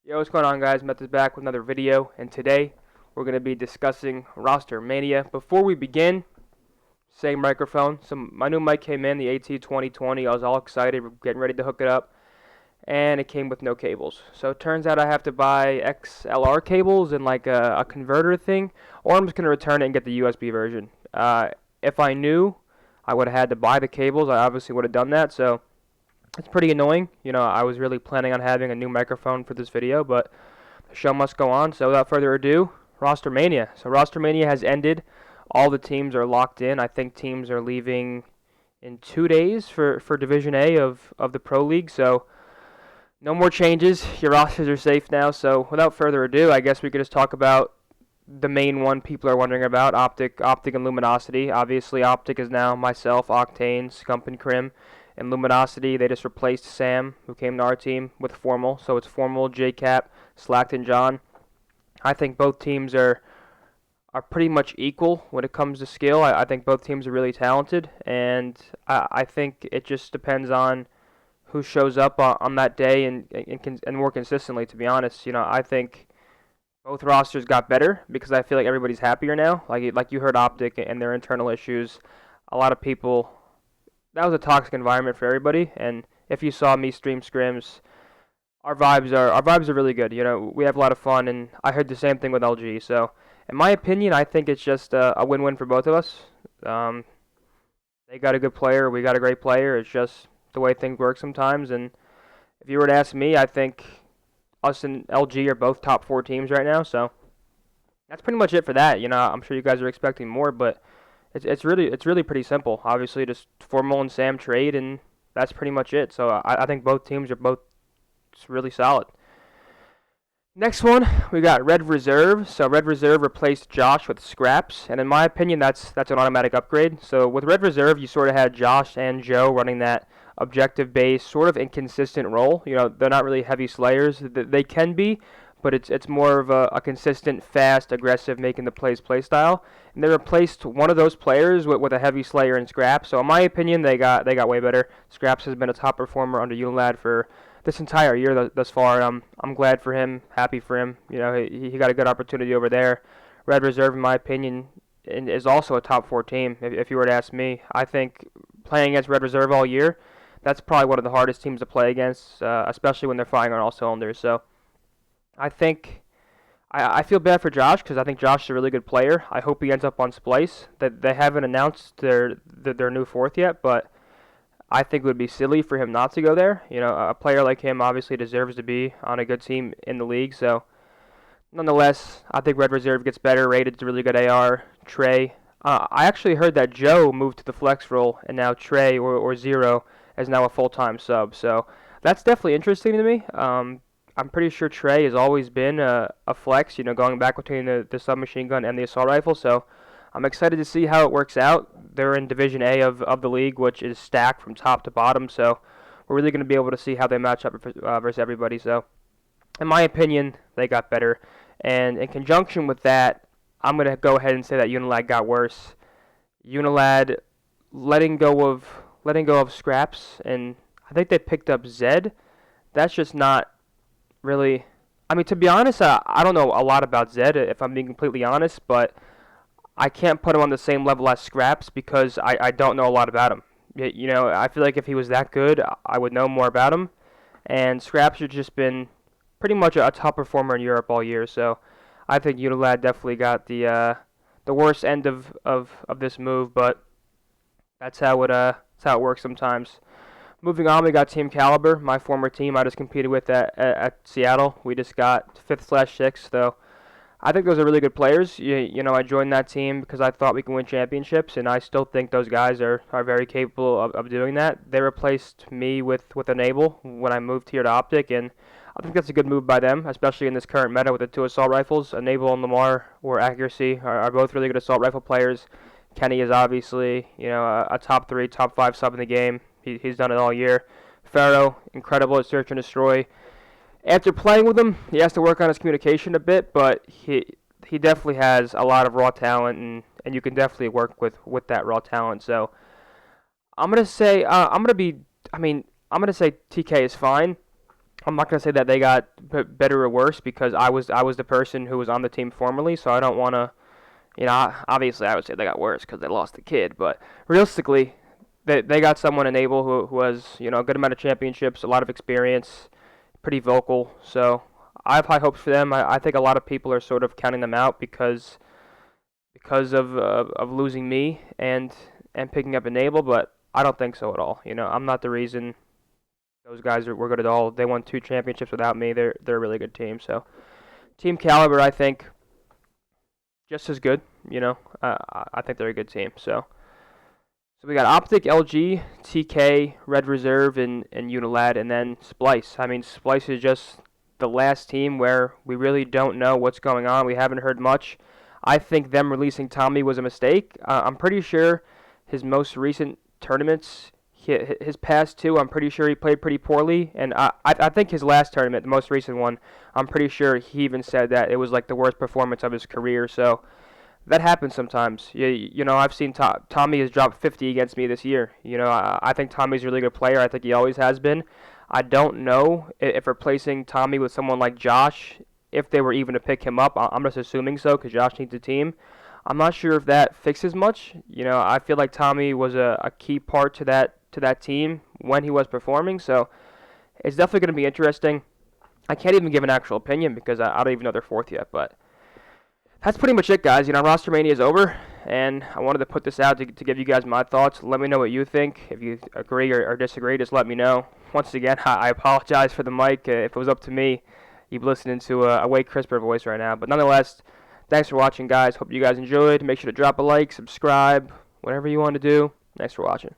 Yo, what's going on, guys? Methodz back with another video, and today we're going to be discussing Rostermania. Before we begin, same microphone. So my new mic came in, the AT2020. I was all excited, getting ready to hook it up, and it came with no cables. So it turns out I have to buy XLR cables and like a converter thing, or I'm just going to return it and get the USB version. If I knew I would have had to buy the cables, I obviously would have done that. So it's pretty annoying. I was really planning on having a new microphone for this video, but the show must go on. So without further ado, Rostermania. So Rostermania has ended. All the teams are locked in. I think teams are leaving in 2 days for Division A of the Pro League. So no more changes. Your rosters are safe now. So without further ado, I guess we could just talk about the main one people are wondering about, OpTic and Luminosity. Obviously, OpTic is now myself, Octane, Scump, and Crim. And Luminosity, they just replaced Sam, who came to our team, with Formal. So it's Formal, JCap, Slackton, John. I think both teams are pretty much equal when it comes to skill. I think both teams are really talented, and I think it just depends on who shows up on that day and more consistently, to be honest. I think both rosters got better because I feel like everybody's happier now. Like you heard OpTic and their internal issues. A lot of people, that was a toxic environment for everybody, and if you saw me stream scrims, our vibes are really good. We have a lot of fun, and I heard the same thing with LG. So, in my opinion, I think it's just a win-win for both of us. Um, they got a good player, we got a great player. It's just the way things work sometimes. And if you were to ask me, I think us and LG are both top 4 teams right now. So that's pretty much it for that. I'm sure you guys are expecting more, but it's really pretty simple. Obviously, just Formal and Sam trade, and that's pretty much it. So I think both teams are both really solid. Next one, we got Red Reserve. So Red Reserve replaced Josh with Scraps, and in my opinion, that's an automatic upgrade. So with Red Reserve, you sort of had Josh and Joe running that objective-based, sort of inconsistent role. They're not really heavy slayers. They can be, but it's more of a consistent, fast, aggressive, making the plays play style. And they replaced one of those players with a heavy slayer and Scraps. So in my opinion, they got way better. Scraps has been a top performer under Unilad for this entire year thus far, and I'm glad for him, happy for him. He got a good opportunity over there. Red Reserve, in my opinion, is also a top 4 team. If you were to ask me, I think playing against Red Reserve all year, that's probably one of the hardest teams to play against, especially when they're firing on all cylinders. So I think I feel bad for Josh because I think Josh is a really good player. I hope he ends up on Splice. That they haven't announced their new 4th yet, but I think it would be silly for him not to go there. A player like him obviously deserves to be on a good team in the league. So, nonetheless, I think Red Reserve gets better. Rated a really good AR. Trey. I actually heard that Joe moved to the flex role, and now Trey or Zero is now a full-time sub. So, that's definitely interesting to me. I'm pretty sure Trey has always been a flex, going back between the submachine gun and the assault rifle. So, I'm excited to see how it works out. They're in Division A of the league, which is stacked from top to bottom. So we're really going to be able to see how they match up versus everybody. So in my opinion, they got better. And in conjunction with that, I'm going to go ahead and say that Unilad got worse. Unilad letting go of Scraps, and I think they picked up Zed. That's just not really. I mean, to be honest, I don't know a lot about Zed, if I'm being completely honest, but I can't put him on the same level as Scraps because I don't know a lot about him. I feel like if he was that good, I would know more about him. And Scraps has just been pretty much a top performer in Europe all year. So I think Unilad definitely got the worst end of this move, but that's how it works sometimes. Moving on, we got Team Caliber, my former team I just competed with at Seattle. We just got 5th/6th, though. I think those are really good players. I joined that team because I thought we can win championships, and I still think those guys are very capable of doing that. They replaced me with Enable when I moved here to OpTic, and I think that's a good move by them, especially in this current meta with the 2 assault rifles. Enable and Lamar, or Accuracy, are both really good assault rifle players. Kenny is obviously, a top 3, top 5 sub in the game. He's done it all year. Pharaoh, incredible at Search and Destroy. After playing with him, he has to work on his communication a bit, but he definitely has a lot of raw talent, and you can definitely work with that raw talent. So I'm gonna say TK is fine. I'm not gonna say that they got better or worse because I was the person who was on the team formerly, so I don't want to. Obviously I would say they got worse because they lost the kid, but realistically, they got someone in Abel who has a good amount of championships, a lot of experience, pretty vocal. So I have high hopes for them. I think a lot of people are sort of counting them out because of losing me and picking up Enable, but I don't think so at all. I'm not the reason those guys were good at all. They won 2 championships without me. They're a really good team. So team caliber, I think, just as good. I think they're a good team. So we got OpTic, LG, TK, Red Reserve, and Unilad, and then Splice. I mean, Splice is just the last team where we really don't know what's going on. We haven't heard much. I think them releasing Tommy was a mistake. I'm pretty sure his most recent tournaments, his past two, I'm pretty sure he played pretty poorly. And I think his last tournament, the most recent one, I'm pretty sure he even said that it was like the worst performance of his career. So that happens sometimes. I've seen Tommy has dropped 50 against me this year. I think Tommy's a really good player. I think he always has been. I don't know if replacing Tommy with someone like Josh, if they were even to pick him up. I'm just assuming so because Josh needs a team. I'm not sure if that fixes much. I feel like Tommy was a key part to that team when he was performing. So it's definitely going to be interesting. I can't even give an actual opinion because I don't even know their fourth yet, but that's pretty much it, guys. Rostermania is over, and I wanted to put this out to give you guys my thoughts. Let me know what you think. If you agree or disagree, just let me know. Once again, I apologize for the mic. If it was up to me, you'd be listening to a way crisper voice right now. But nonetheless, thanks for watching, guys. Hope you guys enjoyed. Make sure to drop a like, subscribe, whatever you want to do. Thanks for watching.